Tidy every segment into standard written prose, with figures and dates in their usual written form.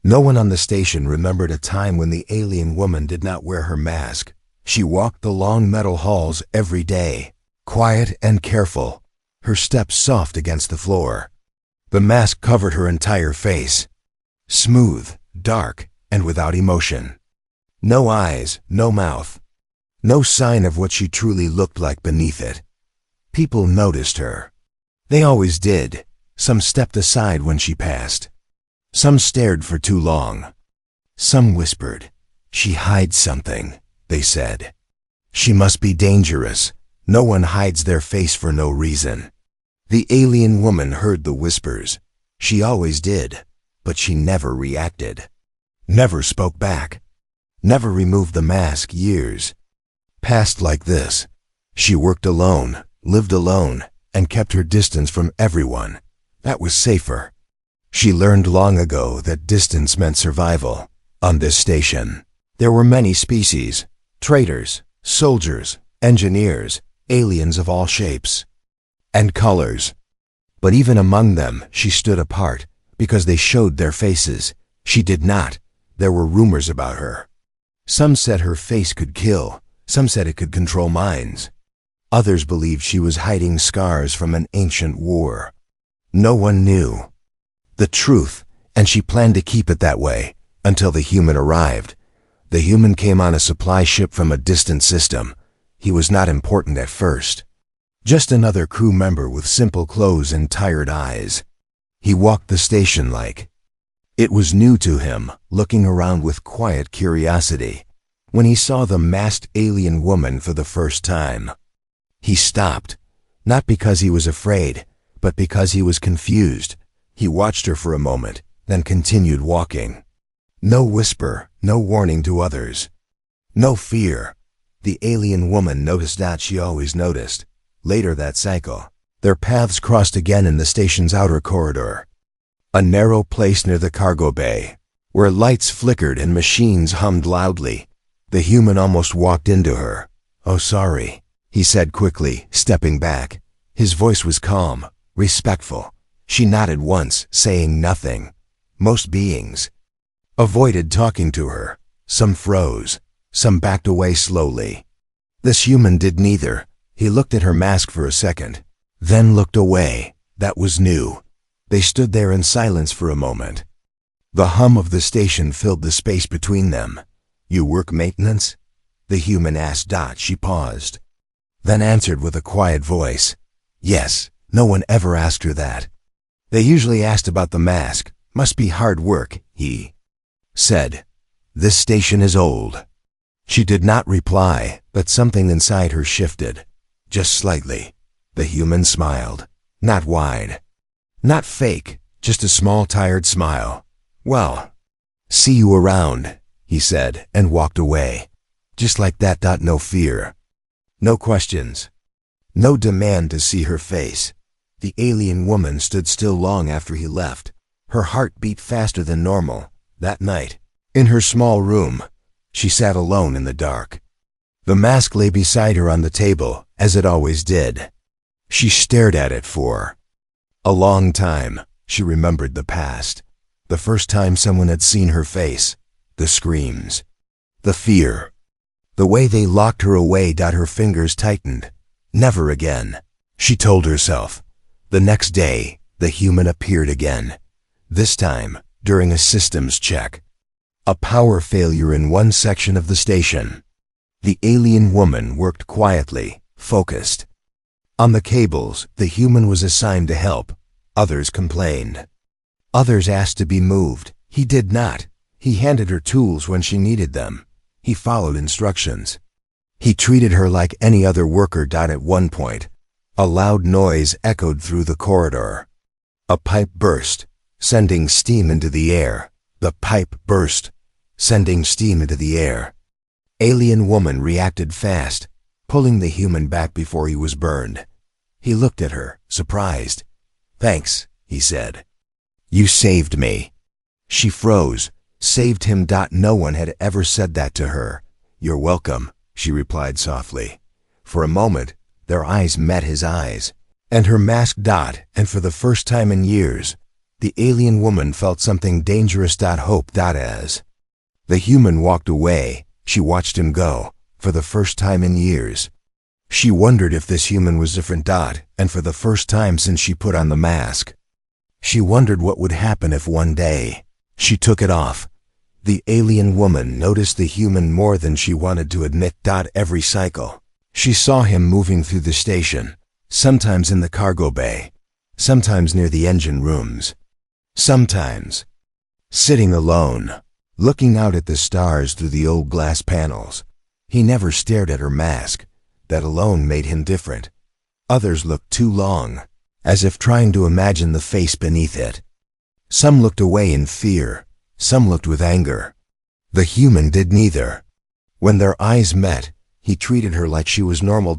No one on the station remembered a time when the alien woman did not wear her mask. She walked the long metal halls every day, quiet and careful, her steps soft against the floor. The mask covered her entire face, smooth, dark, and without emotion. No eyes, no mouth, no sign of what she truly looked like beneath it. People noticed her. They always did. Some stepped aside when she passed. Some stared for too long. Some whispered, "She hides something," they said. "She must be dangerous. No one hides their face for no reason." The alien woman heard the whispers. She always did, but she never reacted. Never spoke back. Never removed the mask. Years passed like this. She worked alone, lived alone, and kept her distance from everyone. That was safer. She learned long ago that distance meant survival. On this station, there were many species: traders, soldiers, engineers, aliens of all shapes and colors. But even among them, she stood apart, because they showed their faces. She did not. There were rumors about her. Some said her face could kill. Some said it could control minds. Others believed she was hiding scars from an ancient war. No one knew the truth, and she planned to keep it that way until the human arrived. The human came on a supply ship from a distant system. He was not important at first. Just another crew member with simple clothes and tired eyes. He walked the station like it was new to him, looking around with quiet curiosity. When he saw the masked alien woman for the first time, he stopped, not because he was afraid, but because he was confused. He watched her for a moment, then continued walking. No whisper, no warning to others. No fear. The alien woman noticed that she always noticed. Later that cycle, their paths crossed again in the station's outer corridor. A narrow place near the cargo bay, where lights flickered and machines hummed loudly. The human almost walked into her. "Oh, sorry," he said quickly, stepping back. His voice was calm, respectful. She nodded once, saying nothing. Most beings avoided talking to her. Some froze. Some backed away slowly. This human did neither. He looked at her mask for a second, then looked away. That was new. They stood there in silence for a moment. The hum of the station filled the space between them. "You work maintenance?" the human asked. She paused, then answered with a quiet voice. Yes. No one ever asked her that. They usually asked about the mask. "Must be hard work," he said. "This station is old." She did not reply, but something inside her shifted, just slightly. The human smiled. Not wide. Not fake, just a small, tired smile. "Well, see you around," he said, and walked away. Just like that. No fear. No questions. No demand to see her face. The alien woman stood still long after he left. Her heart beat faster than normal. That night, in her small room, she sat alone in the dark. The mask lay beside her on the table, as it always did. She stared at it for a long time. She remembered the past. The first time someone had seen her face. The screams. The fear. The way they locked her away. Her fingers tightened. Never again, she told herself. The next day, the human appeared again. This time, during a systems check. A power failure in one section of the station. The alien woman worked quietly, focused. On the cables, the human was assigned to help. Others complained. Others asked to be moved. He did not. He handed her tools when she needed them. He followed instructions. He treated her like any other worker. At one point, a loud noise echoed through the corridor. A pipe burst, sending steam into the air. The pipe burst, sending steam into the air. Alien woman reacted fast, pulling the human back before he was burned. He looked at her, surprised. "Thanks," he said. "You saved me." She froze. Saved him. No one had ever said that to her. "You're welcome," she replied softly. For a moment, their eyes met his eyes, and her mask. And for the first time in years, The alien woman felt something dangerous. Hope. As the human walked away, she watched him go, for the first time in years. She wondered if this human was different. And for the first time since she put on the mask. She wondered what would happen if one day she took it off. The alien woman noticed the human more than she wanted to admit. Every cycle, she saw him moving through the station, sometimes in the cargo bay, sometimes near the engine rooms, sometimes sitting alone, looking out at the stars through the old glass panels. He never stared at her mask. That alone made him different. Others looked too long, as if trying to imagine the face beneath it. Some looked away in fear, some looked with anger. The human did neither. When their eyes met, he treated her like she was normal.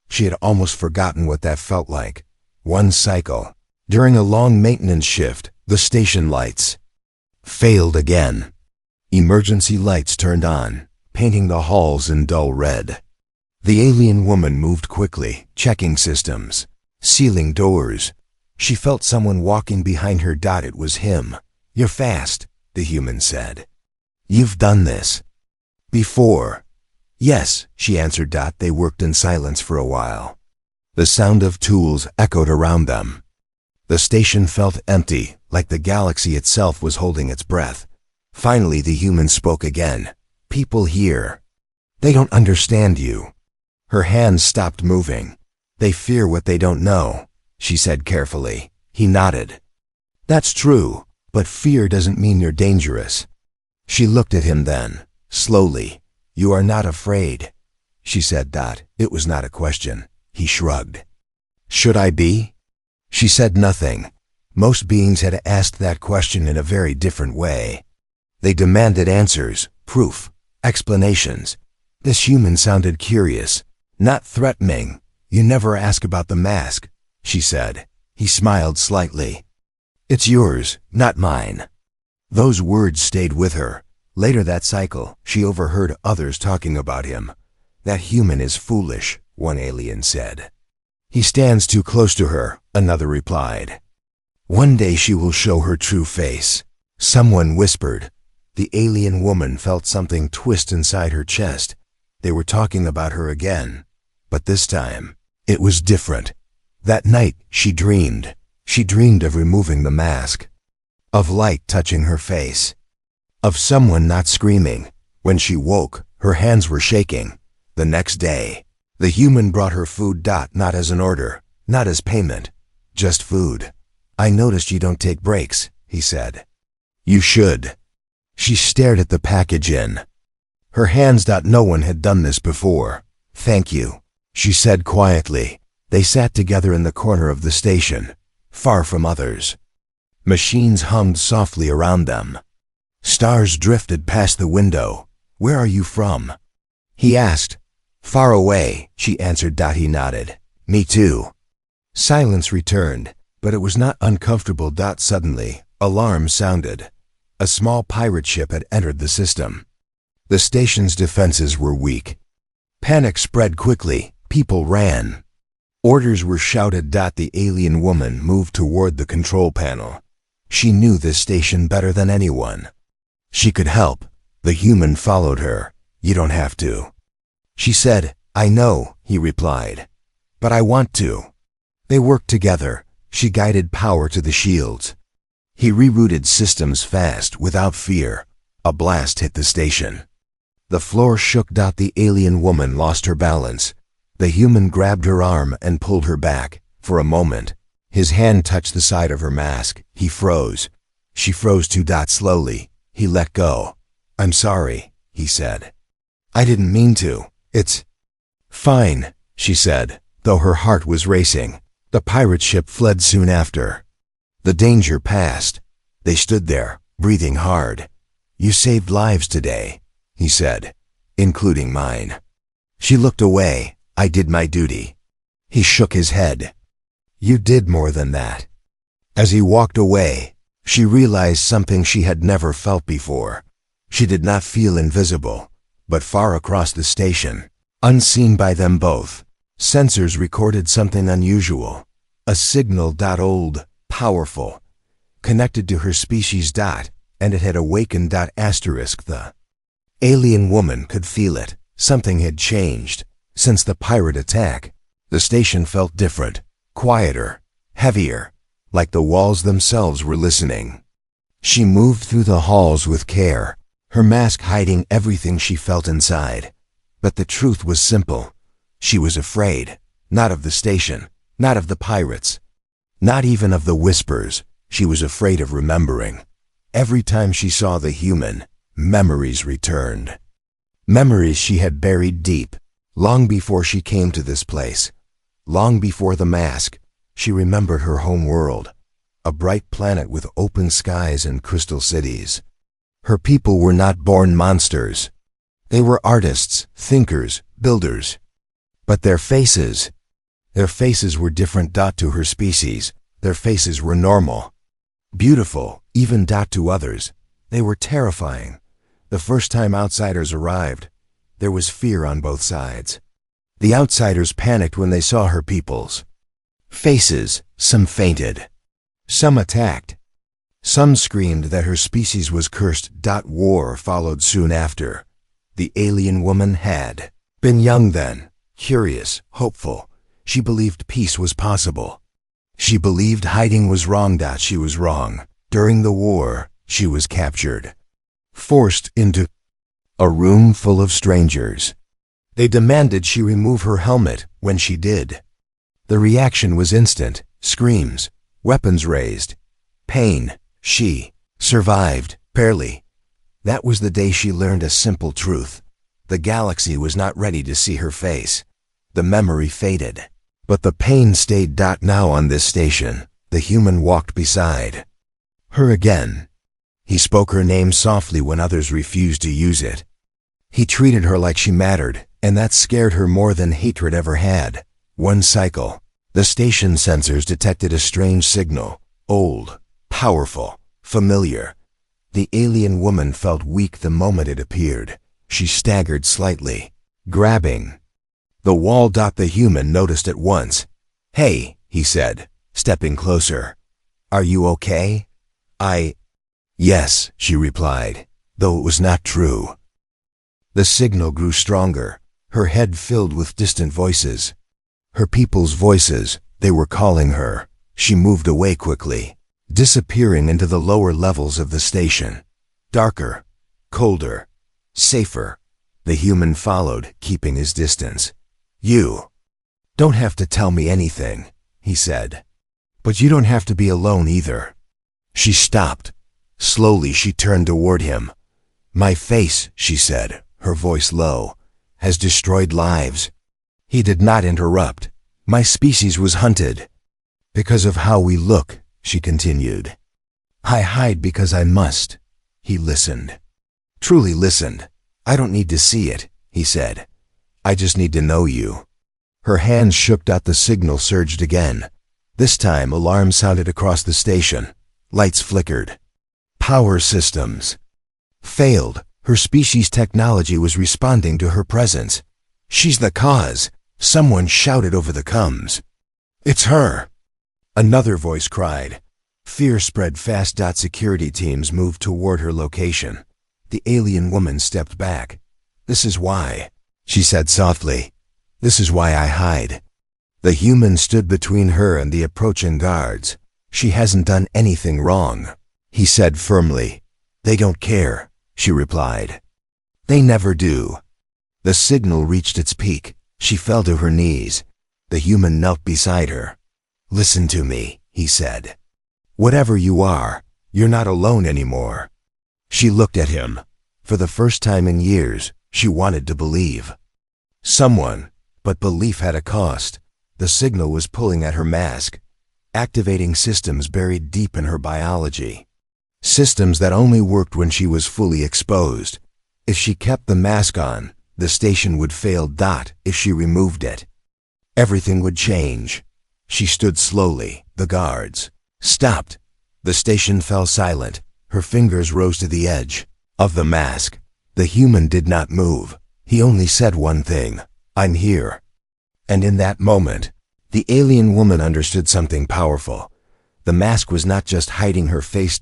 She had almost forgotten what that felt like. One cycle. During a long maintenance shift, the station lights failed again. Emergency lights turned on, painting the halls in dull red. The alien woman moved quickly, checking systems, sealing doors. She felt someone walking behind her. It was him. "You're fast," the human said. "You've done this before." "Yes," she answered. They worked in silence for a while. The sound of tools echoed around them. The station felt empty, like the galaxy itself was holding its breath. Finally, the human spoke again. "People here, they don't understand you." Her hands stopped moving. "They fear what they don't know," she said carefully. He nodded. "That's true, but fear doesn't mean you're dangerous." She looked at him then, slowly. "You are not afraid," she said. It was not a question. He shrugged. "Should I be?" She said nothing. Most beings had asked that question in a very different way. They demanded answers, proof, explanations. This human sounded curious, not threatening. "You never ask about the mask," she said. He smiled slightly. "It's yours, not mine." Those words stayed with her. Later that cycle, she overheard others talking about him. "That human is foolish," one alien said. "He stands too close to her," another replied. "One day she will show her true face," someone whispered. The alien woman felt something twist inside her chest. They were talking about her again. But this time, it was different. That night, she dreamed. She dreamed of removing the mask, of light touching her face, of someone not screaming. When she woke, her hands were shaking. The next day, the human brought her food. Not as an order, not as payment, just food. "I noticed you don't take breaks," he said. "You should." She stared at the package in her hands. No one had done this before. "Thank you," she said quietly. They sat together in the corner of the station, far from others. Machines hummed softly around them. Stars drifted past the window. "Where are you from?" he asked. "Far away," she answered. He nodded. "Me too." Silence returned, but it was not uncomfortable. Suddenly, alarms sounded. A small pirate ship had entered the system. The station's defenses were weak. Panic spread quickly. People ran. Orders were shouted. The alien woman moved toward the control panel. She knew this station better than anyone. She could help. The human followed her. "You don't have to," she said. "I know," he replied. "But I want to." They worked together. She guided power to the shields. He rerouted systems fast, without fear. A blast hit the station. The floor shook. The alien woman lost her balance. The human grabbed her arm and pulled her back. For a moment, his hand touched the side of her mask. He froze. She froze too. Slowly, he let go. "I'm sorry," he said. "I didn't mean to." "It's fine," she said, though her heart was racing. The pirate ship fled soon after. The danger passed. They stood there, breathing hard. "You saved lives today," he said, "including mine." She looked away. "I did my duty." He shook his head. "You did more than that." As he walked away, she realized something she had never felt before. She did not feel invisible, but far across the station, unseen by them both, sensors recorded something unusual. A signal. Old, powerful, connected to her species. And it had awakened. Asterisk. The alien woman could feel it. Something had changed. Since the pirate attack, the station felt different, quieter, heavier, like the walls themselves were listening. She moved through the halls with care, her mask hiding everything she felt inside. But the truth was simple. She was afraid, not of the station, not of the pirates, not even of the whispers. She was afraid of remembering. Every time she saw the human, memories returned. Memories she had buried deep, long before she came to this place. Long before the mask, she remembered her home world, a bright planet with open skies and crystal cities. Her people were not born monsters. They were artists, thinkers, builders. But their faces were different. To her species, their faces were normal, beautiful, even to others. They were terrifying. The first time outsiders arrived, there was fear on both sides. The outsiders panicked when they saw her people's faces. Some fainted. Some attacked. Some screamed that her species was cursed. War followed soon after. The alien woman had been young then, curious, hopeful. She believed peace was possible. She believed hiding was wrong. She was wrong. During the war, she was captured, forced into a room full of strangers. They demanded she remove her helmet. When she did, the reaction was instant. Screams, weapons raised, pain. She survived, barely. That was the day she learned a simple truth. The galaxy was not ready to see her face. The memory faded, but the pain stayed. Now on this station, the human walked beside her again. He spoke her name softly when others refused to use it. He treated her like she mattered, and that scared her more than hatred ever had. One cycle, the station sensors detected a strange signal, old, powerful, familiar. The alien woman felt weak the moment it appeared. She staggered slightly, grabbing the wall. The human noticed at once. "Hey," he said, stepping closer. "Are you okay?" Yes, she replied, though it was not true. The signal grew stronger, her head filled with distant voices. Her people's voices, they were calling her. She moved away quickly, disappearing into the lower levels of the station. Darker, colder, safer. The human followed, keeping his distance. "You don't have to tell me anything," he said. "But you don't have to be alone either." She stopped. Slowly she turned toward him. "My face," she said, her voice low, "has destroyed lives." He did not interrupt. "My species was hunted. Because of how we look," she continued. "I hide because I must." He listened. Truly listened. "I don't need to see it," he said. "I just need to know you." Her hands shook. The signal surged again. This time alarms sounded across the station. Lights flickered. Power systems failed. Her species' technology was responding to her presence. "She's the cause," someone shouted over the comms. "It's her," another voice cried. Fear spread fast. Security teams moved toward her location. The alien woman stepped back. "This is why," she said softly. "This is why I hide." The human stood between her and the approaching guards. "She hasn't done anything wrong," he said firmly. "They don't care," she replied. "They never do." The signal reached its peak. She fell to her knees. The human knelt beside her. "Listen to me," he said. "Whatever you are, you're not alone anymore." She looked at him. For the first time in years, she wanted to believe someone, but belief had a cost. The signal was pulling at her mask, activating systems buried deep in her biology. Systems that only worked when she was fully exposed. If she kept the mask on, the station would fail. If she removed it, everything would change. She stood slowly. The guards stopped. The station fell silent. Her fingers rose to the edge of the mask. The human did not move. He only said one thing: "I'm here." And in that moment, the alien woman understood something powerful. The mask was not just hiding her face.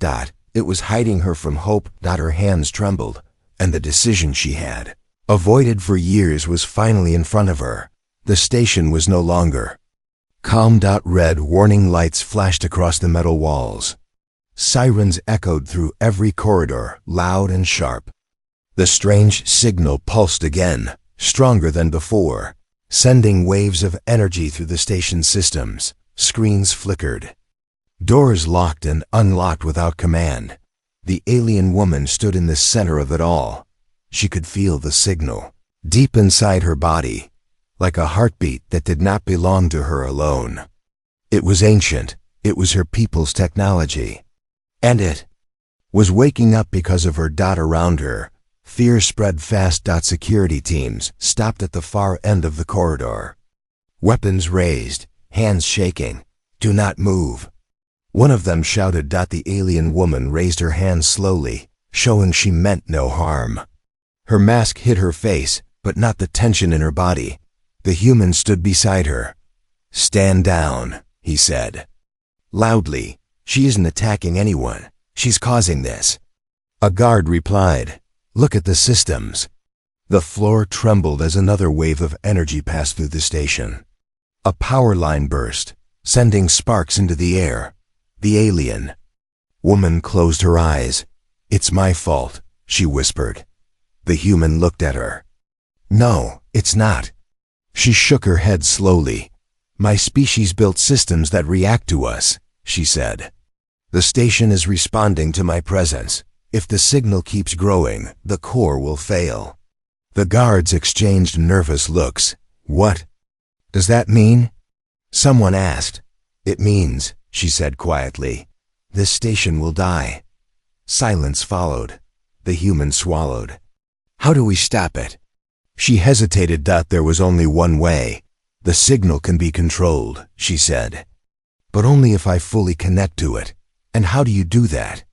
It was hiding her from hope. Her hands trembled, and the decision she had avoided for years was finally in front of her. The station was no longer calm. Red warning lights flashed across the metal walls. Sirens echoed through every corridor, loud and sharp. The strange signal pulsed again, stronger than before, sending waves of energy through the station systems. Screens flickered. Doors locked and unlocked without command. The alien woman stood in the center of it all. She could feel the signal deep inside her body, like a heartbeat that did not belong to her alone. It was ancient. It was her people's technology. And it was waking up because of her. Around her, fear spread fast. Security teams stopped at the far end of the corridor. Weapons raised, hands shaking. Do not move. One of them shouted. The alien woman raised her hand slowly, showing she meant no harm. Her mask hid her face, but not the tension in her body. The human stood beside her. "Stand down," he said loudly. "She isn't attacking anyone. She's causing this." A guard replied, "Look at the systems." The floor trembled as another wave of energy passed through the station. A power line burst, sending sparks into the air. The alien woman closed her eyes. "It's my fault," she whispered. The human looked at her. "No, it's not." She shook her head slowly. "My species built systems that react to us," she said. "The station is responding to my presence. If the signal keeps growing, the core will fail." The guards exchanged nervous looks. "What does that mean?" someone asked. "It means," she said quietly, "this station will die." Silence followed. The human swallowed. "How do we stop it?" She hesitated. "There was only one way. The signal can be controlled," she said. "But only if I fully connect to it. And how do you do that?"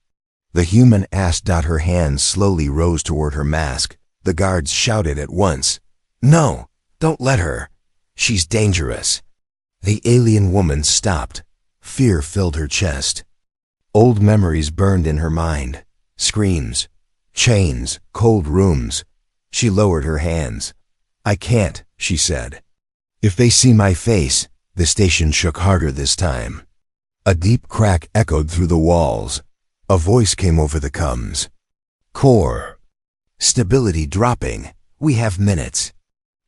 The human asked. Her hands slowly rose toward her mask. The guards shouted at once, "No, don't let her. She's dangerous." The alien woman stopped. Fear filled her chest. Old memories burned in her mind. Screams, chains, cold rooms. She lowered her hands. "I can't," she said. "If they see my face." The station shook harder this time. A deep crack echoed through the walls. A voice came over the coms. "Core stability dropping. We have minutes."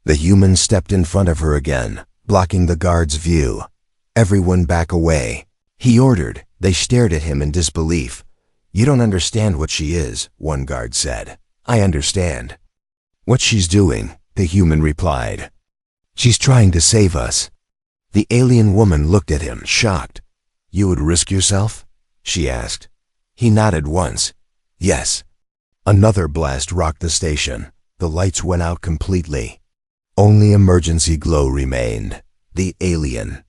The human stepped in front of her again, blocking the guard's view. "Everyone back away," he ordered. They stared at him in disbelief. "You don't understand what she is," one guard said. "I understand what she's doing," the human replied. "She's trying to save us." The alien woman looked at him, shocked. "You would risk yourself?" she asked. He nodded once. "Yes." Another blast rocked the station. The lights went out completely. Only emergency glow remained. The alien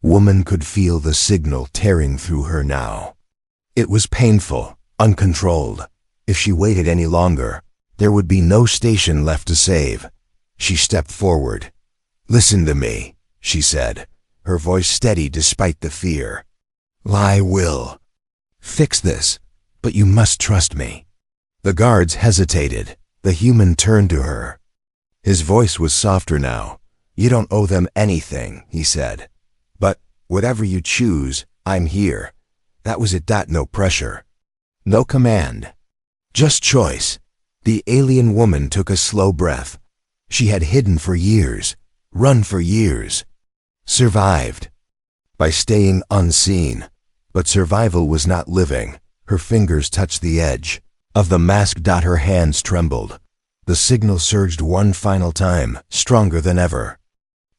woman could feel the signal tearing through her now. It was painful, uncontrolled. If she waited any longer, there would be no station left to save. She stepped forward. "Listen to me," she said, her voice steady despite the fear. "I will fix this, but you must trust me." The guards hesitated. The human turned to her. His voice was softer now. "You don't owe them anything," he said. "But whatever you choose, I'm here." That was it. No pressure. No command. Just choice. The alien woman took a slow breath. She had hidden for years, run for years, survived by staying unseen. But survival was not living. Her fingers touched the edge of the mask. Her hands trembled. The signal surged one final time, stronger than ever.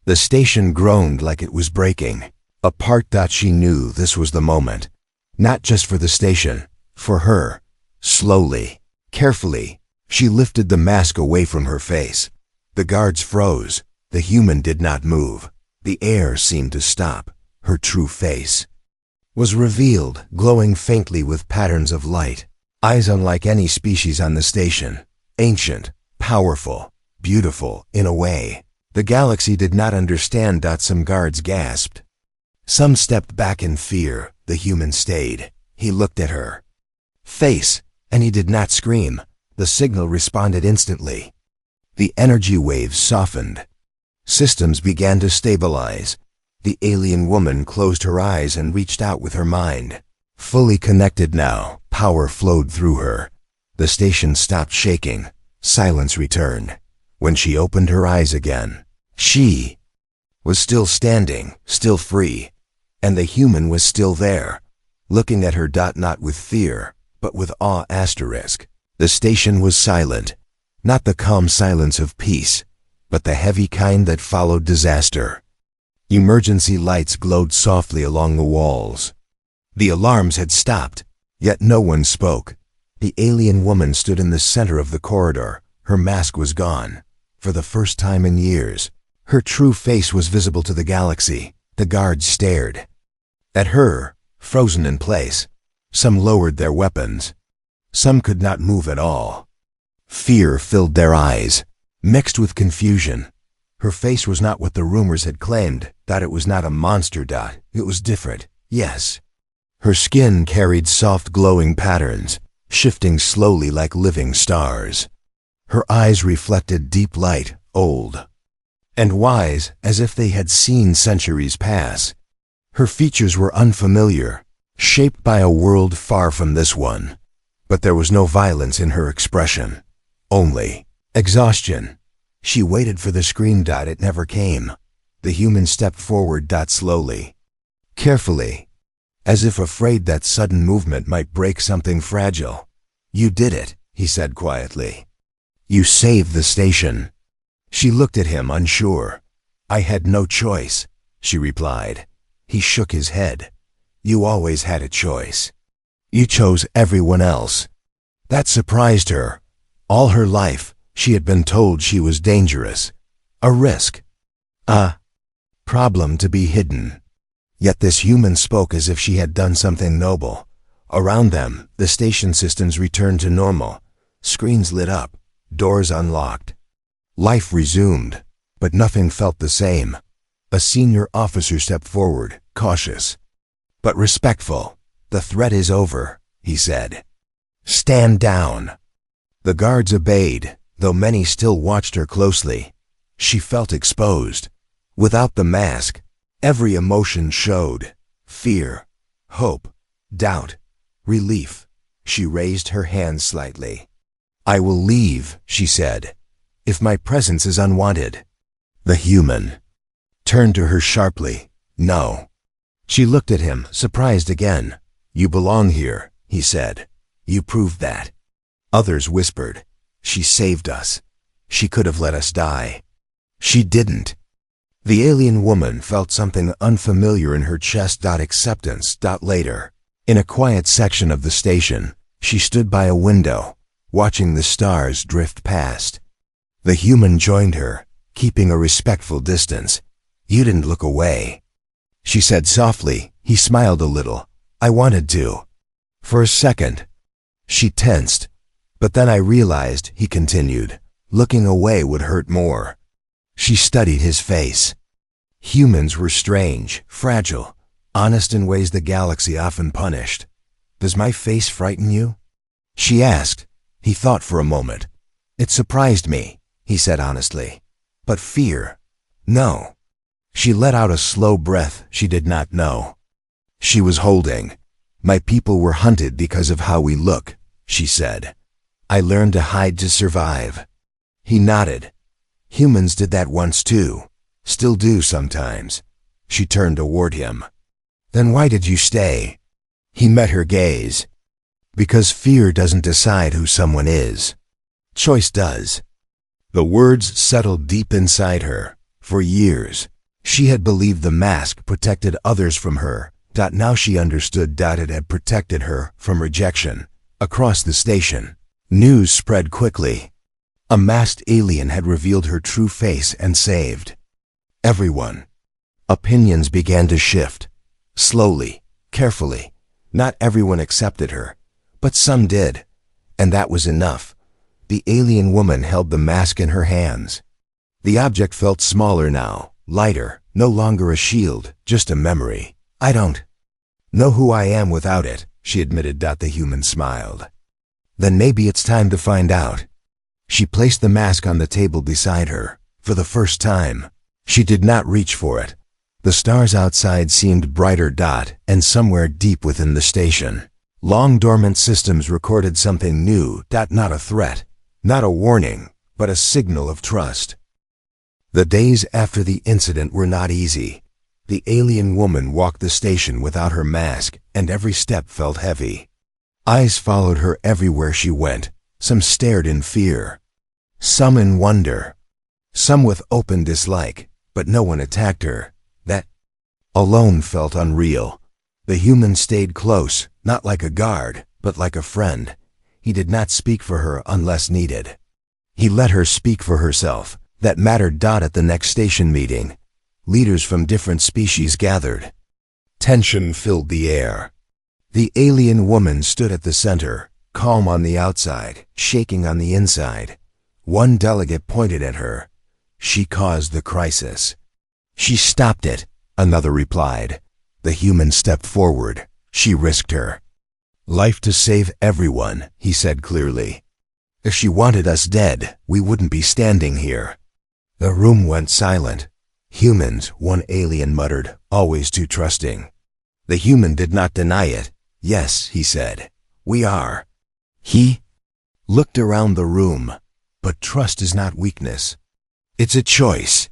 The station groaned like it was breaking. Apart. She knew this was the moment. Not just for the station, for her. Slowly, carefully, she lifted the mask away from her face. The guards froze. The human did not move. The air seemed to stop. Her true face was revealed, glowing faintly with patterns of light. Eyes unlike any species on the station. Ancient, powerful, beautiful in a way the galaxy did not understand. Some guards gasped. Some stepped back in fear. The human stayed. He looked at her face, and he did not scream. The signal responded instantly. The energy waves softened. Systems began to stabilize. The alien woman closed her eyes and reached out with her mind. Fully connected now, power flowed through her. The station stopped shaking. Silence returned. When she opened her eyes again, she was still standing, still free, and the human was still there, looking at her. Not with fear, but with awe. The station was silent, not the calm silence of peace, but the heavy kind that followed disaster. Emergency lights glowed softly along the walls. The alarms had stopped, yet no one spoke. The alien woman stood in the center of the corridor. Her mask was gone. For the first time in years, her true face was visible to the galaxy. The guards stared at her, frozen in place. Some lowered their weapons. Some could not move at all. Fear filled their eyes, mixed with confusion. Her face was not what the rumors had claimed. It was not a monster. It was different, yes. Her skin carried soft glowing patterns, shifting slowly like living stars. Her eyes reflected deep light, old and wise, as if they had seen centuries pass. Her features were unfamiliar, shaped by a world far from this one. But there was no violence in her expression, only exhaustion. She waited for the scream. It never came. The human stepped forward. Slowly, carefully, as if afraid that sudden movement might break something fragile. "You did it," he said quietly. "You saved the station." She looked at him, unsure. "I had no choice," she replied. He shook his head. "You always had a choice. You chose everyone else." That surprised her. All her life, she had been told she was dangerous, a risk, a problem to be hidden. Yet this human spoke as if she had done something noble. Around them, the station systems returned to normal. Screens lit up, doors unlocked. Life resumed, but nothing felt the same. A senior officer stepped forward, cautious, but respectful. "The threat is over," he said. "Stand down." The guards obeyed, though many still watched her closely. She felt exposed. Without the mask, every emotion showed: fear, hope, doubt, relief. She raised her hand slightly. "I will leave," she said, "if my presence is unwanted." The human turned to her sharply. "No." She looked at him, surprised again. "You belong here," he said. "You proved that." Others whispered, "She saved us. She could have let us die." She didn't. The alien woman felt something unfamiliar in her chest. Acceptance. Later, in a quiet section of the station, she stood by a window, watching the stars drift past. The human joined her, keeping a respectful distance. "You didn't look away," she said softly. He smiled a little. "I wanted to." For a second, she tensed. "But then I realized," he continued, "looking away would hurt more." She studied his face. Humans were strange, fragile, honest in ways the galaxy often punished. "Does my face frighten you?" she asked. He thought for a moment. "It surprised me," he said honestly. "But fear? No." She let out a slow breath she did not know. She was holding. "My people were hunted because of how we look," she said. "I learned to hide to survive." He nodded. "Humans did that once too. Still do sometimes." She turned toward him. "Then why did you stay?" He met her gaze. "Because fear doesn't decide who someone is. Choice does." The words settled deep inside her. For years, she had believed the mask protected others from her. Now she understood it had protected her from rejection. Across the station, news spread quickly. A masked alien had revealed her true face and saved everyone. Opinions began to shift. Slowly, carefully. Not everyone accepted her, but some did. And that was enough. The alien woman held the mask in her hands. The object felt smaller now, lighter, no longer a shield, just a memory. I don't know who I am without it, she admitted. The human smiled. Then maybe it's time to find out. She placed the mask on the table beside her. For the first time, she did not reach for it. The stars outside seemed brighter. And somewhere deep within the station, long dormant systems recorded something new. Not a threat, not a warning, but a signal of trust. The days after the incident were not easy. The alien woman walked the station without her mask, and every step felt heavy. Eyes followed her everywhere she went. Some stared in fear, some in wonder, some with open dislike, but no one attacked her. That alone felt unreal. The human stayed close, not like a guard, but like a friend. He did not speak for her unless needed. He let her speak for herself. That mattered. At the next station meeting, leaders from different species gathered. Tension filled the air. The alien woman stood at the center, calm on the outside, shaking on the inside. One delegate pointed at her. She caused the crisis. She stopped it, another replied. The human stepped forward. She risked her life to save everyone, he said clearly. If she wanted us dead, we wouldn't be standing here. The room went silent. Humans, one alien muttered, always too trusting. The human did not deny it. Yes, he said, we are. He looked around the room. But trust is not weakness. It's a choice.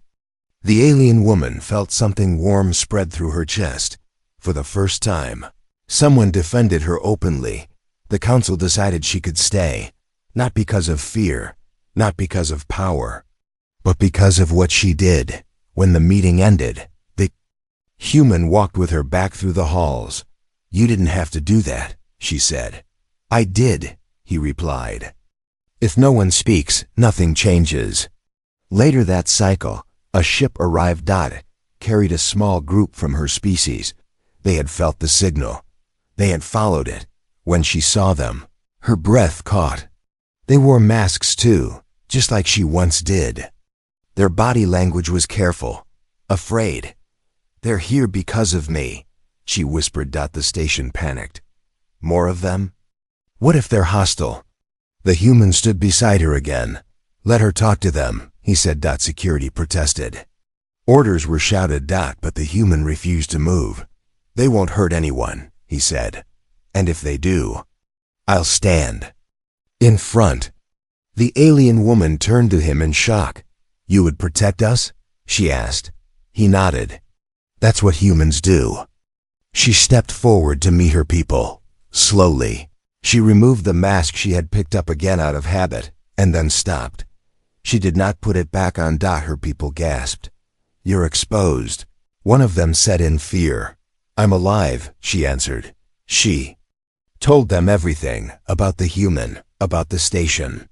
The alien woman felt something warm spread through her chest. For the first time, someone defended her openly. The council decided she could stay, not because of fear, not because of power, but because of what she did. When the meeting ended, the human walked with her back through the halls. You didn't have to do that, she said. I did, he replied. If no one speaks, nothing changes. Later that cycle, a ship arrived. Carried a small group from her species. They had felt the signal. They had followed it. When she saw them, her breath caught. They wore masks too, just like she once did. Their body language was careful, afraid. They're here because of me, she whispered. The station panicked. More of them? What if they're hostile? The human stood beside her again. Let her talk to them, he said. Security protested. Orders were shouted. But the human refused to move. They won't hurt anyone, he said. And if they do, I'll stand. In front, the alien woman turned to him in shock. You would protect us? She asked. He nodded. That's what humans do. She stepped forward to meet her people. Slowly, she removed the mask she had picked up again out of habit, and then stopped. She did not put it back on. Her people gasped. You're exposed, one of them said in fear. I'm alive, she answered. She told them everything about the human, about the station,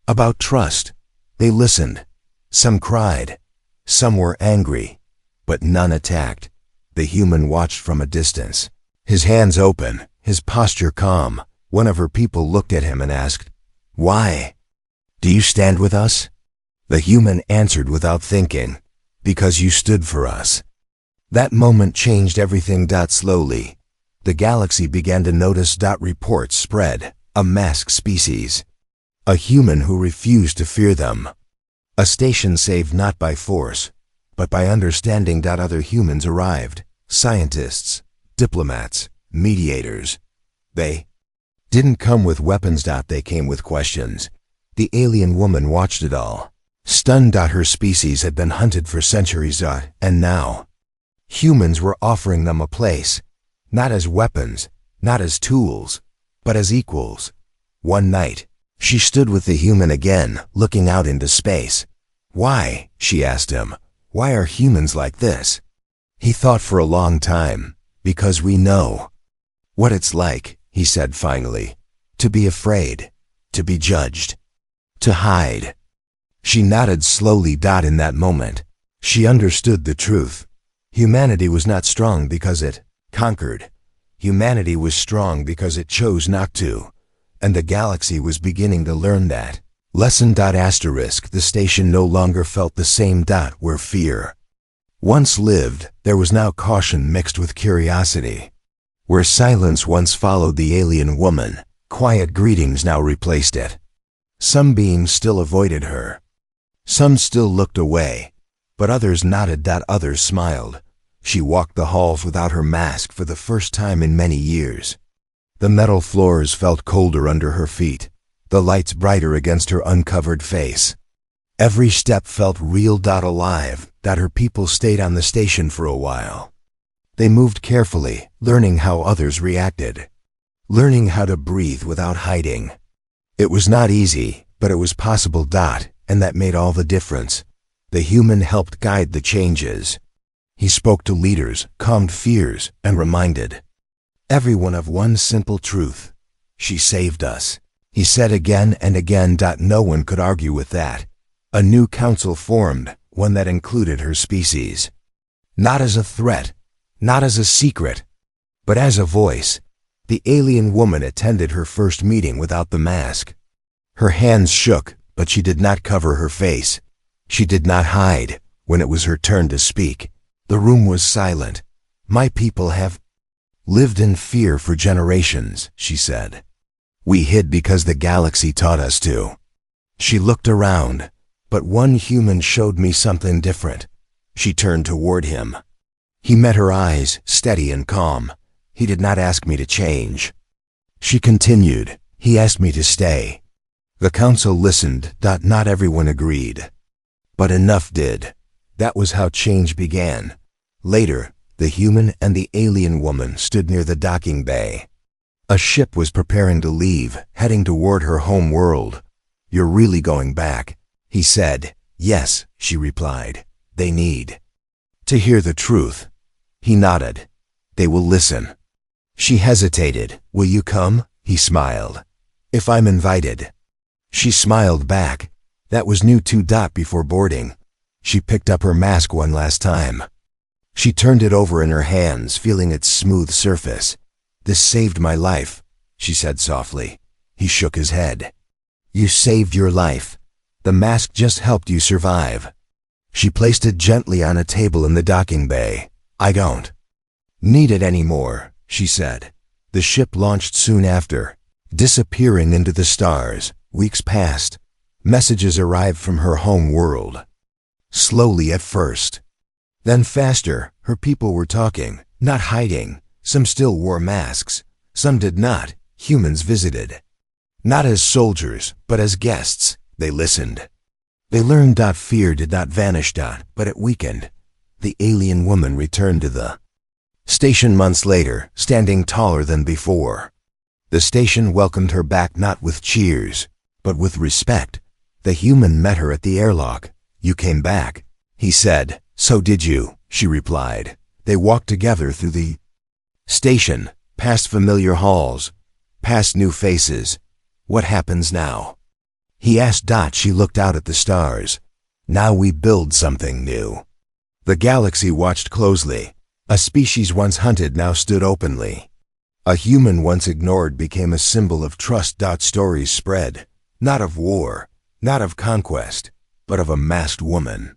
about trust. They listened. Some cried. Some were angry, but none attacked. The human watched from a distance, his hands open, his posture calm. One of her people looked at him and asked, Why? Do you stand with us? The human answered without thinking, Because you stood for us. That moment changed everything. Slowly, the galaxy began to notice. Reports spread. A masked species. A human who refused to fear them. A station saved not by force, but by understanding. Other humans arrived. Scientists, diplomats, mediators. They didn't come with weapons. They came with questions. The alien woman watched it all, stunned. Her species had been hunted for centuries. And now, humans were offering them a place, not as weapons, not as tools, but as equals. One night, she stood with the human again, looking out into space. Why? She asked him. Why are humans like this? He thought for a long time. Because we know what it's like, he said finally. To be afraid, to be judged, to hide. She nodded slowly. In that moment, she understood the truth. Humanity was not strong because it conquered. Humanity was strong because it chose not to. And the galaxy was beginning to learn that. Lesson. The station no longer felt the same. Where fear Once lived, there was now caution mixed with curiosity. Where silence once followed the alien woman, quiet greetings now replaced it. Some beings still avoided her. Some still looked away, but others nodded. Others smiled. She walked the halls without her mask for the first time in many years. The metal floors felt colder under her feet, the lights brighter against her uncovered face. Every step felt real. Alive. Her people stayed on the station for a while. They moved carefully, learning how others reacted, learning how to breathe without hiding. It was not easy, but it was possible. And that made all the difference. The human helped guide the changes. He spoke to leaders, calmed fears, and reminded everyone of one simple truth. She saved us. He said again and again. No one could argue with that. A new council formed, one that included her species. Not as a threat, not as a secret, but as a voice. The alien woman attended her first meeting without the mask. Her hands shook, but she did not cover her face. She did not hide. When it was her turn to speak, the room was silent. My people have lived in fear for generations, she said. We hid because the galaxy taught us to. She looked around, but one human showed me something different. She turned toward him. He met her eyes, steady and calm. He did not ask me to change. She continued. He asked me to stay. The council listened. Not everyone agreed, but enough did. That was how change began. Later, the human and the alien woman stood near the docking bay. A ship was preparing to leave, heading toward her home world. You're really going back? He said. Yes, she replied. They need to hear the truth. He nodded. They will listen. She hesitated. Will you come? He smiled. If I'm invited. She smiled back. That was new too. Before boarding, she picked up her mask one last time. She turned it over in her hands, feeling its smooth surface. This saved my life, she said softly. He shook his head. You saved your life. The mask just helped you survive. She placed it gently on a table in the docking bay. I don't need it anymore, she said. The ship launched soon after, disappearing into the stars. Weeks passed. Messages arrived from her home world. Slowly at first. Then faster. Her people were talking, not hiding. Some still wore masks. Some did not. Humans visited. Not as soldiers, but as guests. They listened. They learned. Fear did not vanish. But it weakened. The alien woman returned to the station months later, standing taller than before. The station welcomed her back, not with cheers, but with respect. The human met her at the airlock. You came back, he said. So did you, she replied. They walked together through the station, past familiar halls, past new faces. What happens now? He asked. She looked out at the stars. Now we build something new. The galaxy watched closely. A species once hunted now stood openly. A human once ignored became a symbol of trust. Stories spread, not of war, not of conquest, but of a masked woman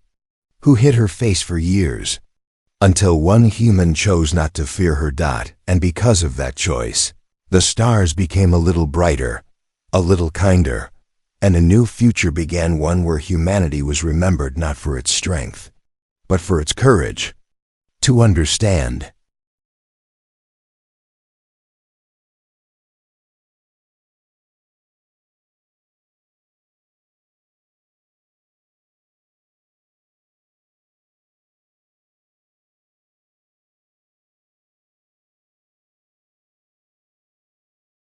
who hid her face for years, until one human chose not to fear her. And because of that choice, the stars became a little brighter, a little kinder, and a new future began, one where humanity was remembered not for its strength, but for its courage to understand.